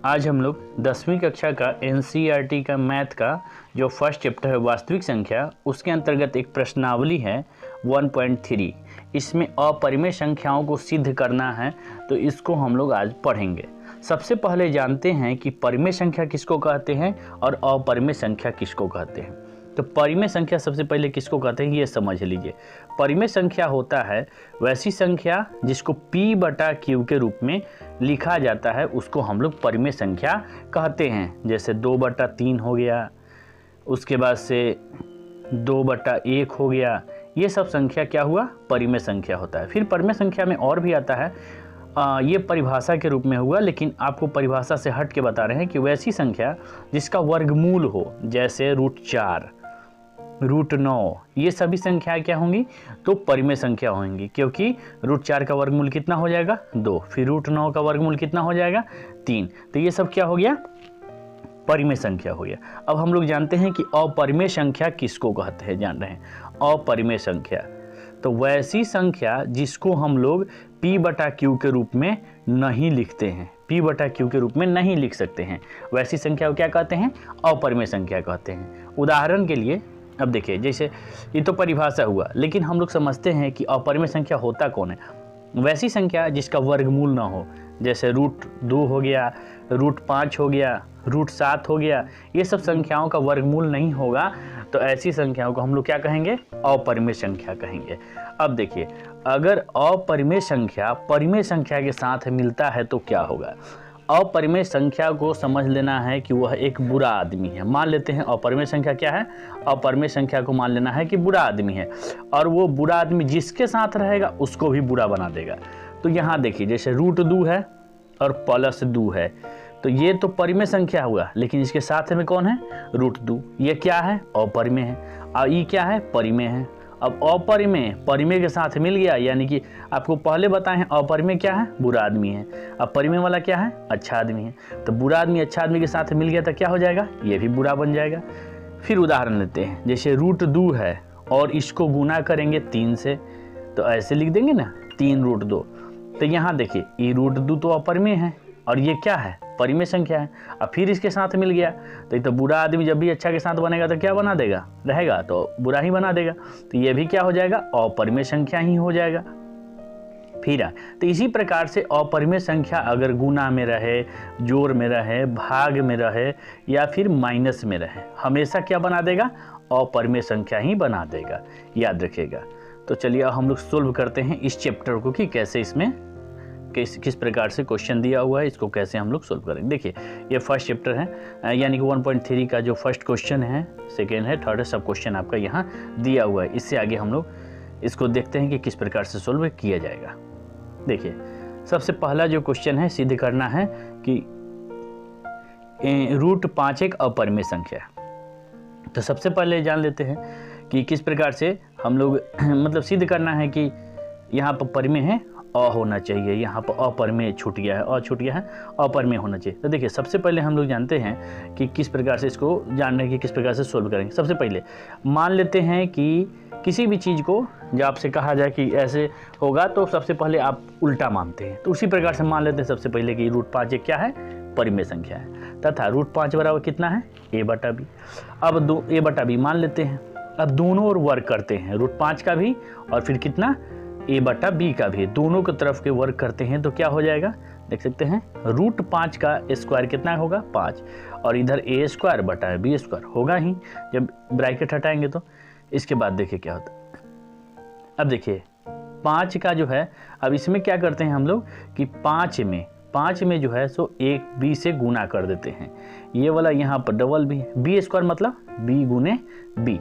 आज हम लोग 10वीं कक्षा का एनसीईआरटी का मैथ का जो फर्स्ट चैप्टर है वास्तविक संख्या, उसके अंतर्गत एक प्रश्नावली है 1.3। इसमें अपरिमेय संख्याओं को सिद्ध करना है, तो इसको हम लोग आज पढ़ेंगे। सबसे पहले जानते हैं कि परिमेय संख्या किसको कहते हैं और अपरिमेय संख्या किसको कहते हैं। तो परिमेय संख्या सबसे पहले किसको कहते हैं ये समझ लीजिए। परिमेय संख्या होता है वैसी संख्या जिसको P/Q के रूप में लिखा जाता है, उसको हम लोग परिमेय संख्या कहते हैं। जैसे 2/3 हो गया, उसके बाद से 2/1 हो गया, ये सब संख्या क्या हुआ, परिमेय संख्या होता है। फिर परिमेय संख्या में और भी आता है, ये परिभाषा के रूप में हुआ, लेकिन आपको परिभाषा से हट के बता रहे हैं कि वैसी संख्या जिसका वर्गमूल हो, जैसे √4, √9, ये सभी संख्याएं क्या होंगी, तो परिमेय संख्या होंगी, क्योंकि √4 का वर्गमूल कितना हो जाएगा, 2, फिर √9 का वर्गमूल कितना हो जाएगा, 3। तो ये सब क्या हो गया, परिमेय संख्या हो गया। अब हम लोग जानते हैं कि अपरिमेय संख्या किसको कहते हैं, जान रहे हैं। अपरिमेय संख्या तो वैसी संख्या जिसको हम लोग P/Q के रूप में नहीं लिखते हैं, P/Q के रूप में नहीं लिख सकते हैं, वैसी संख्या को क्या कहते हैं, अपरिमेय संख्या कहते हैं। उदाहरण के लिए अब देखिए, जैसे ये तो परिभाषा हुआ, लेकिन हम लोग समझते हैं कि अपरिमेय संख्या होता कौन है। वैसी संख्या जिसका वर्गमूल ना हो, जैसे √2 हो गया, √5 हो गया, √7 हो गया, ये सब संख्याओं का वर्गमूल नहीं होगा, तो ऐसी संख्याओं को हम लोग क्या कहेंगे, अपरिमेय संख्या कहेंगे। अब देखिए, अगर अपरिमेय संख्या परिमेय संख्या के साथ मिलता है तो क्या होगा। अपरिमेय संख्या को समझ लेना है कि वह एक बुरा आदमी है। मान लेते हैं अपरिमेय संख्या क्या है, अपरिमेय संख्या को मान लेना है कि बुरा आदमी है, और वो बुरा आदमी जिसके साथ रहेगा उसको भी बुरा बना देगा। तो यहाँ देखिए, जैसे √2 है और +2 है, तो ये तो परिमेय संख्या हुआ, लेकिन इसके साथ में कौन है, √2, ये क्या है, अपरिमेय है, और ये क्या है, परिमेय है। अब अपरिमेय परिमेय के साथ मिल गया, यानी कि आपको पहले बताए हैं अपरिमेय क्या है, बुरा आदमी है, अब परिमेय वाला क्या है, अच्छा आदमी है। तो बुरा आदमी अच्छा आदमी के साथ मिल गया तो क्या हो जाएगा, ये भी बुरा बन जाएगा। फिर उदाहरण लेते हैं, जैसे √2 है और इसको गुना करेंगे 3 से, तो ऐसे लिख देंगे ना, 3√2। तो यहाँ देखिए, ये √2 तो अपरिमेय है और ये क्या है, परिमेय संख्या है। अब फिर इसके साथ मिल गया, तो ये तो बुरा आदमी जब भी अच्छा के साथ बनेगा तो क्या बना देगा, रहेगा तो बुरा ही बना देगा, तो ये भी क्या हो जाएगा, अपरिमेय संख्या ही हो जाएगा। फिर तो इसी प्रकार से अपरिमेय संख्या अगर गुना में रहे, जोड़ में रहे, भाग में रहे या फिर माइनस में रहे, हमेशा क्या बना देगा, अपरिमेय संख्या ही बना देगा, याद रखिएगा। तो चलिए हम लोग सोल्व करते हैं इस चैप्टर को कि कैसे इसमें किस प्रकार से क्वेश्चन दिया हुआ है, इसको कैसे हम लोग सोल्व करेंगे। देखिए, ये फर्स्ट चैप्टर है, यानी कि 1.3 का जो फर्स्ट क्वेश्चन है, सेकेंड है, थर्ड है, सब क्वेश्चन आपका यहाँ दिया हुआ है। इससे आगे हम लोग इसको देखते हैं कि किस प्रकार से सोल्व किया जाएगा। देखिए, सबसे पहला जो क्वेश्चन है, सिद्ध करना है कि √5 एक अपरिमेय संख्या है। तो सबसे पहले जान लेते हैं कि किस प्रकार से हम लोग मतलब सिद्ध करना है कि यहाँ पर परिमेय है, होना चाहिए, यहाँ पर अपरिमेय छूट गया है, छूट गया है, अपरिमेय होना चाहिए। तो देखिए, सबसे पहले हम लोग जानते हैं कि किस प्रकार से इसको जानने की किस प्रकार से सोल्व करेंगे। सबसे पहले मान लेते हैं कि किसी भी चीज़ को जब आपसे कहा जाए कि ऐसे होगा, तो सबसे पहले आप उल्टा मानते हैं। तो उसी प्रकार से मान लेते हैं सबसे पहले कि √5 एक क्या है, परिमेय संख्या है, तथा √5 बराबर कितना है, a/b। अब a/b मान लेते हैं। अब दोनों ओर वर्क करते हैं, √5 का भी और फिर कितना, a/b का भी, दोनों की तरफ के वर्क करते हैं, तो क्या हो जाएगा, देख सकते हैं, √5 का स्क्वायर कितना होगा, 5, और इधर a²/b² होगा ही जब ब्रैकेट हटाएंगे तो। इसके बाद देखिए क्या होता है। अब देखिए 5 का जो है, अब इसमें क्या करते हैं हम लोग कि 5 में जो है सो एक b से गुना कर देते हैं, ये वाला यहाँ पर डबल b² मतलब b गुने b,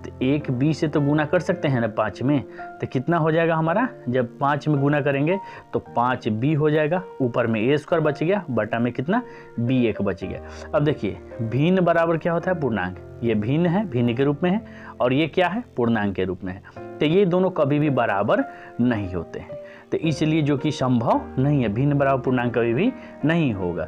तो एक b से तो गुना कर सकते हैं ना 5 में, तो कितना हो जाएगा हमारा, जब 5 में गुना करेंगे तो 5b हो जाएगा, ऊपर में a² बच गया, बटा में कितना, b1 बच गया। अब देखिए, भिन्न बराबर क्या होता है, पूर्णांक, ये भिन्न है, भिन्न के रूप में है, और ये क्या है, पूर्णांक के रूप में है। तो ये दोनों कभी भी बराबर नहीं होते हैं, तो इसलिए जो कि संभव नहीं है, भिन्न बराबर पूर्णांक कभी भी नहीं होगा।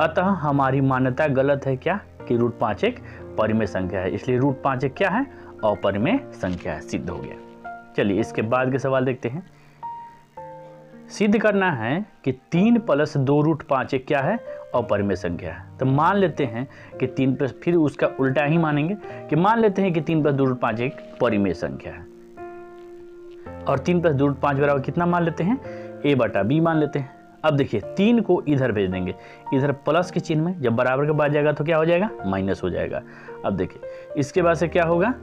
अतः हमारी मान्यता गलत है क्या, कि √5 एक परिमेय संख्या है, इसलिए √5 एक क्या है, अपरिमेय संख्या है, सिद्ध हो गया। चलिए इसके बाद के सवाल देखते हैं। सिद्ध करना है कि 3 + 2 √5 एक क्या है, अपरिमेय संख्या है। तो मान लेते हैं कि 3 प्लस, फिर उसका उल्टा ही मानेंगे कि मान लेते हैं कि 3 + 2√5 एक परिमेय संख्या है और 3 + 2√5 बराबर कितना मान लेते हैं, a/b मान लेते हैं। अब देखिए 3 को इधर भेज देंगे, इधर प्लस के चिन्ह में, जब बराबर के बाद जाएगा तो क्या हो जाएगा, माइनस हो जाएगा। अब देखिए इसके बाद से क्या होगा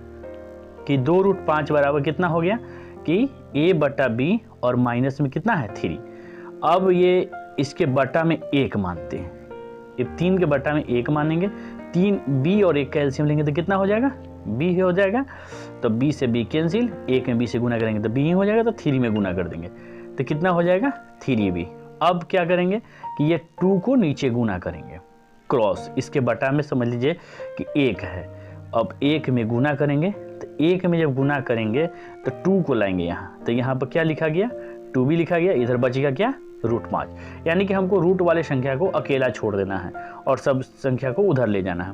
कि 2√5 बराबर कितना हो गया कि a/b और माइनस में कितना है 3। अब ये इसके बटा में 1 मानते हैं, ये 3 के बटा में 1 मानेंगे, 3 b और 1 का एलसीएम लेंगे तो कितना हो जाएगा, b हो जाएगा। तो b से b कैंसिल, 1 में b से गुना करेंगे तो b ही हो जाएगा, तो 3 में गुना कर देंगे तो कितना हो जाएगा 3b। अब क्या करेंगे कि ये 2 को नीचे गुना करेंगे, क्रॉस इसके बटा में समझ लीजिए कि 1 है। अब 1 में गुना करेंगे तो 1 में जब गुना करेंगे तो 2 को लाएंगे यहाँ, तो यहाँ पर क्या लिखा गया, 2b लिखा गया, इधर बचेगा क्या, √5। यानी कि हमको रूट वाले संख्या को अकेला छोड़ देना है और सब संख्या को उधर ले जाना है।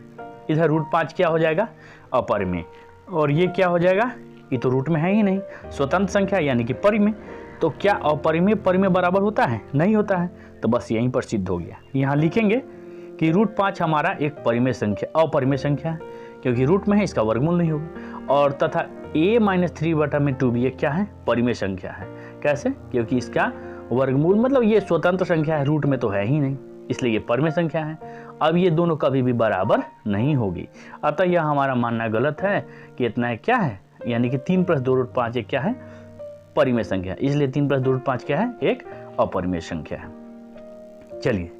इधर √5 क्या हो जाएगा, अपरिमेय, और ये क्या हो जाएगा, ये तो रूट में है ही नहीं, स्वतंत्र संख्या यानी कि परिमेय। तो क्या अपरिमेय परिमेय बराबर होता है, नहीं होता है, तो बस यहीं पर सिद्ध हो गया। यहाँ लिखेंगे कि √5 हमारा एक परिमेय संख्या, अपरिमेय संख्या है, क्योंकि रूट में है, इसका वर्गमूल नहीं होगा। और तथा a-3/2b ये क्या है, परिमेय संख्या है। कैसे, क्योंकि इसका वर्गमूल मतलब ये स्वतंत्र संख्या है, रूट में तो है ही नहीं, इसलिए ये परिमेय संख्या है। अब ये दोनों कभी भी बराबर नहीं होगी, अतः यह हमारा मानना गलत है कि इतना है क्या है, यानी कि 3 + 2√5 एक क्या है, परिमेय संख्या, इसलिए 3 + 2√5 क्या है, एक अपरिमेय संख्या है। चलिए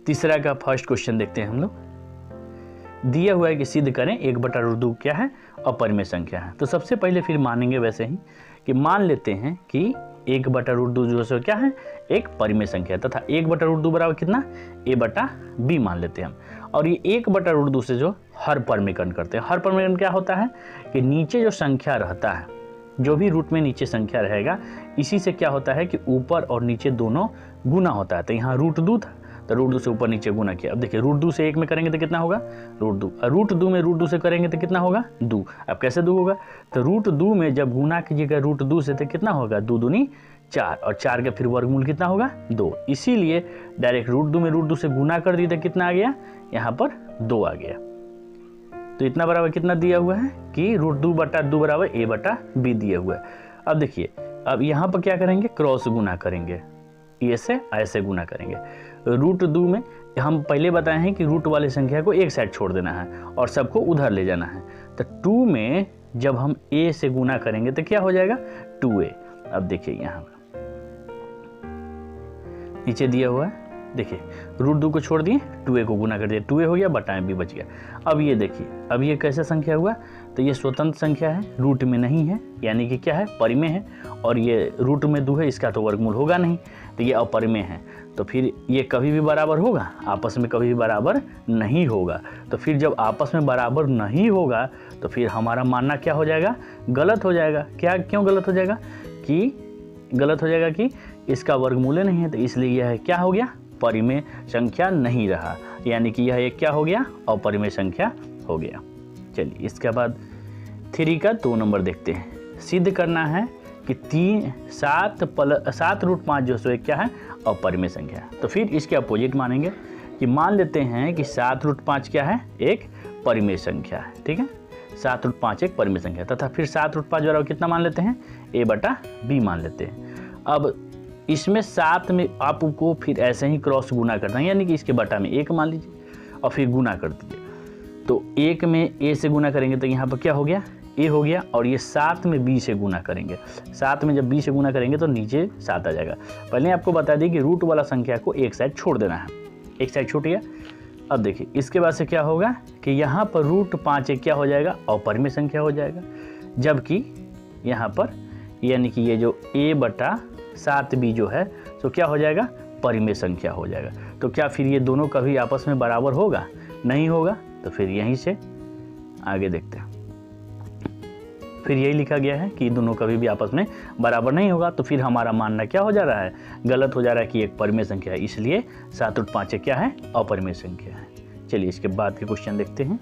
तीसरा का फर्स्ट क्वेश्चन देखते हैं हम लोग। दिया हुआ है कि सिद्ध करें 1/√2 क्या है, अपरिमेय संख्या है। तो सबसे पहले फिर मानेंगे वैसे ही कि मान लेते हैं कि 1/√2 जो है क्या है, एक परिमेय संख्या है, तथा 1/√2 बराबर कितना, a/b मान लेते हैं हम। और ये 1/√2 से जो हर परिमेयकरण करते हैं, हर परिमेयकरण क्या होता है कि नीचे जो संख्या रहता है, जो भी रूट में नीचे संख्या रहेगा, इसी से क्या होता है कि ऊपर और नीचे दोनों गुना होता है। तो यहाँ √2 था, तो √2 से ऊपर नीचे गुना किया। अब देखिए √2 से 1 में करेंगे तो कितना होगा, √2, और √2 में √2 से करेंगे तो कितना होगा, 2। अब कैसे 2 होगा, तो √2 में जब गुना कीजिएगा √2 से तो कितना होगा, 2 दूनी 4, और 4 का फिर वर्गमूल कितना होगा, 2। इसीलिए डायरेक्ट √2 में √2 से गुना कर दिए तो कितना आ गया, यहाँ पर 2 आ गया। तो इतना बराबर कितना दिया हुआ है कि √2/2 बराबर a/b दिया हुआ है। अब देखिए, अब यहाँ पर क्या करेंगे, क्रॉस गुना करेंगे, ये से ऐसे गुना करेंगे। √2 में हम पहले बताए हैं कि रूट वाले संख्या को एक साइड छोड़ देना है और सबको उधर ले जाना है। तो 2 में जब हम a से गुना करेंगे तो क्या हो जाएगा, 2a। अब देखिए यहाँ नीचे दिया हुआ है, देखिए √2 को छोड़ दिए, 2a को गुना कर दिया, 2a हो गया, बटा b बच गया। अब ये देखिए, अब ये कैसे संख्या हुआ, तो ये स्वतंत्र संख्या है, रूट में नहीं है, यानी कि क्या है, परिमेय है, और ये रूट में 2 है, इसका तो वर्गमूल होगा नहीं, तो ये अपरिमेय है। तो फिर ये कभी भी बराबर होगा, आपस में कभी भी बराबर नहीं होगा। तो फिर जब आपस में बराबर नहीं होगा तो फिर हमारा मानना क्या हो जाएगा, गलत हो जाएगा। क्या, क्यों गलत हो जाएगा, कि गलत हो जाएगा कि इसका वर्गमूल नहीं है, तो इसलिए यह क्या हो गया, परिमेय संख्या नहीं रहा, यानी कि यह एक क्या हो गया, अपरिमेय संख्या हो गया। चलिए इसके बाद 3 का 2 नंबर देखते हैं। सिद्ध करना है कि 7√5 जो सो एक क्या है, अपरिमेय संख्या है। तो फिर इसके अपोजिट मानेंगे कि मान लेते हैं कि 7√5 क्या है, एक परिमेय संख्या है, ठीक है, 7√5 एक परिमेय संख्या, तथा फिर 7√5 बराबर कितना मान लेते हैं, a/b मान लेते हैं। अब इसमें 7 में आपको फिर ऐसे ही क्रॉस गुना करना है, यानी कि इसके बटा में 1 मान लीजिए और फिर गुना कर दीजिए। तो 1 में a से गुना करेंगे तो यहाँ पर क्या हो गया, a हो गया, और ये 7 में b से गुना करेंगे, 7 में जब b से गुना करेंगे तो नीचे 7 आ जाएगा। पहले आपको बता दें कि रूट वाला संख्या को एक साइड छोड़ देना है, एक साइड छोड़ दिया। अब देखिए इसके बाद से क्या होगा कि यहाँ पर √5 एक क्या हो जाएगा, अपरिमेय संख्या हो जाएगा, जबकि यहाँ पर यानी कि ये जो a/7b जो है तो क्या हो जाएगा, परिमेय संख्या हो जाएगा। तो क्या फिर ये दोनों कभी आपस में बराबर होगा, नहीं होगा। तो फिर यहीं से आगे देखते हैं, फिर यही लिखा गया है कि दोनों कभी भी आपस में बराबर नहीं होगा। तो फिर हमारा मानना क्या हो जा रहा है, गलत हो जा रहा है कि एक परिमेय संख्या है, इसलिए 7/5 क्या है, अपरिमेय संख्या है। चलिए इसके बाद के क्वेश्चन देखते हैं।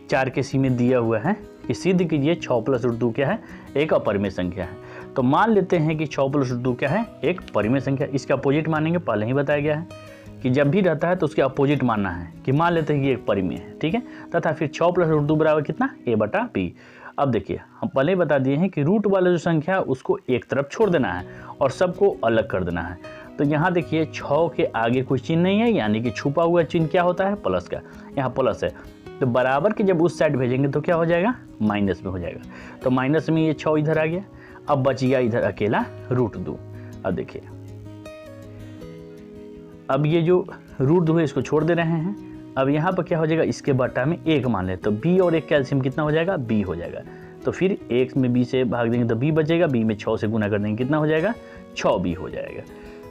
4 के सी में दिया हुआ है कि सिद्ध कीजिए 6 + √2 क्या है, एक अपरिमेय संख्या है। तो मान लेते हैं कि 6 + √2 क्या है, एक परिमेय संख्या। इसका अपोजिट मानेंगे, पहले ही बताया गया है कि जब भी रहता है तो उसके अपोजिट मानना है, कि मान लेते हैं कि एक परिमेय है, ठीक है। तथा फिर 6 + √2 बराबर कितना, a/b। अब देखिए हम पहले बता दिए हैं कि रूट वाला जो संख्या है उसको एक तरफ छोड़ देना है और सबको अलग कर देना है। तो यहाँ देखिए 6 के आगे कोई चिन्ह नहीं है, यानी कि छुपा हुआ चिन्ह क्या होता है, प्लस का, यहाँ प्लस है। तो बराबर के जब उस साइड भेजेंगे तो क्या हो जाएगा, माइनस में हो जाएगा। तो माइनस में ये 6 इधर आ गया, अब बच गया इधर अकेला √2। अब देखिए अब ये जो √2 है इसको छोड़ दे रहे हैं। अब यहाँ पर क्या हो जाएगा, इसके बटा में 1 मान ले तो b और 1 कैल्शियम कितना हो जाएगा, b हो जाएगा। तो फिर 1 में b से भाग देंगे तो b बचेगा, b में 6 से गुना कर देंगे कितना हो जाएगा, 6b हो जाएगा।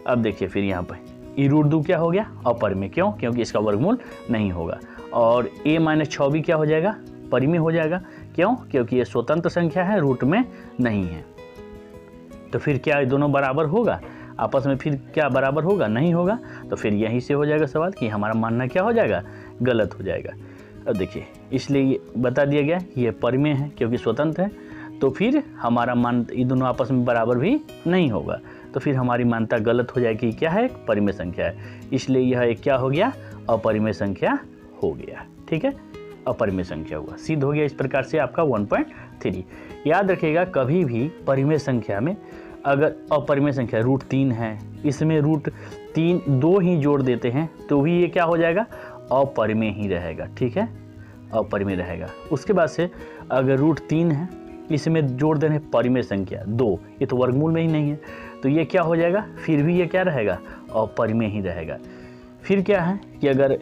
अब देखिए फिर यहाँ पर ये √2 क्या हो गया, अपरिमेय, क्यों, क्योंकि इसका वर्गमूल नहीं होगा। और a - 6b क्या हो जाएगा, परिमेय हो जाएगा, क्यों, क्योंकि ये स्वतंत्र संख्या है, रूट में नहीं है। तो फिर क्या ये दोनों बराबर होगा आपस में, फिर क्या बराबर होगा, नहीं होगा। तो फिर यहीं से हो जाएगा सवाल कि हमारा मानना क्या हो जाएगा, गलत हो जाएगा। अब देखिए इसलिए ये बता दिया गया कि ये परिमेय है क्योंकि स्वतंत्र है, तो फिर हमारा मान ये दोनों आपस में बराबर भी नहीं होगा, तो फिर हमारी मान्यता गलत हो जाएगी, क्या है, परिमेय संख्या है। इसलिए यह एक क्या हो गया, अपरिमेय संख्या हो गया, ठीक है, अपरिमेय संख्या हुआ, सिद्ध हो गया। इस प्रकार से आपका 1.3। याद रखिएगा कभी भी परिमेय संख्या में अगर अपरिमेय संख्या √3 है, इसमें √3 2 ही जोड़ देते हैं तो भी ये क्या हो जाएगा, अपरिमेय ही रहेगा, ठीक है, अपरिमेय रहेगा। उसके बाद से अगर √3 है, इसमें जोड़ देने परिमेय संख्या 2, ये तो वर्गमूल में ही नहीं है, तो ये क्या हो जाएगा, फिर भी ये क्या रहेगा, अपरिमेय ही रहेगा। फिर क्या है कि अगर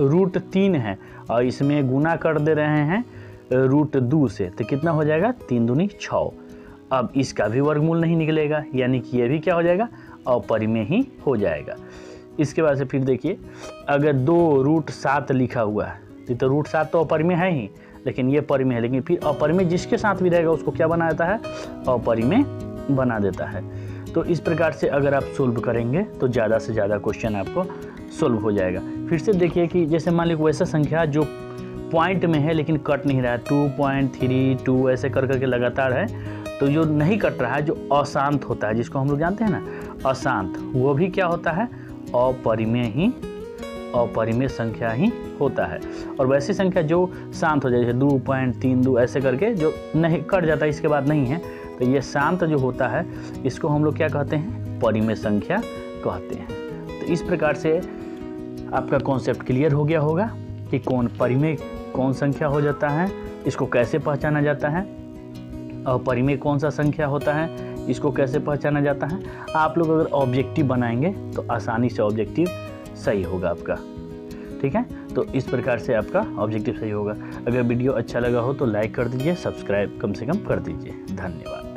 √3 है और इसमें गुना कर दे रहे हैं √2 से तो कितना हो जाएगा, 3 दूनी 6। अब इसका भी वर्गमूल नहीं निकलेगा, यानी कि ये भी क्या हो जाएगा, अपरिमेय ही हो जाएगा। इसके बाद से फिर देखिए अगर 2√7 लिखा हुआ है तो √7 तो अपरिमेय है ही, लेकिन ये परिमेय है, लेकिन फिर अपरिमेय जिसके साथ भी रहेगा उसको क्या बना देता है, अपरिमेय बना देता है। तो इस प्रकार से अगर आप सोल्व करेंगे तो ज़्यादा से ज़्यादा क्वेश्चन आपको सोल्व हो जाएगा। फिर से देखिए कि जैसे मान लीजिए वैसा संख्या जो पॉइंट में है लेकिन कट नहीं रहा है, 2.32 ऐसे कर करके लगातार है, तो जो नहीं कट रहा है, जो अशांत होता है, जिसको हम लोग जानते हैं ना अशांत, वो भी क्या होता है, अपरिमेय संख्या ही होता है। और वैसी संख्या जो शांत हो जाए, जैसे 2.32 ऐसे करके जो नहीं कट जाता है इसके बाद नहीं है, तो ये शांत जो होता है इसको हम लोग क्या कहते हैं, परिमेय संख्या कहते हैं। तो इस प्रकार से आपका कॉन्सेप्ट क्लियर हो गया होगा कि कौन परिमेय कौन संख्या हो जाता है, इसको कैसे पहचाना जाता है, और परिमेय कौन सा संख्या होता है इसको कैसे पहचाना जाता है। आप लोग अगर ऑब्जेक्टिव बनाएंगे तो आसानी से ऑब्जेक्टिव सही होगा आपका, ठीक है। तो इस प्रकार से आपका ऑब्जेक्टिव सही होगा। अगर वीडियो अच्छा लगा हो तो लाइक कर दीजिए, सब्सक्राइब कम से कम कर दीजिए। धन्यवाद।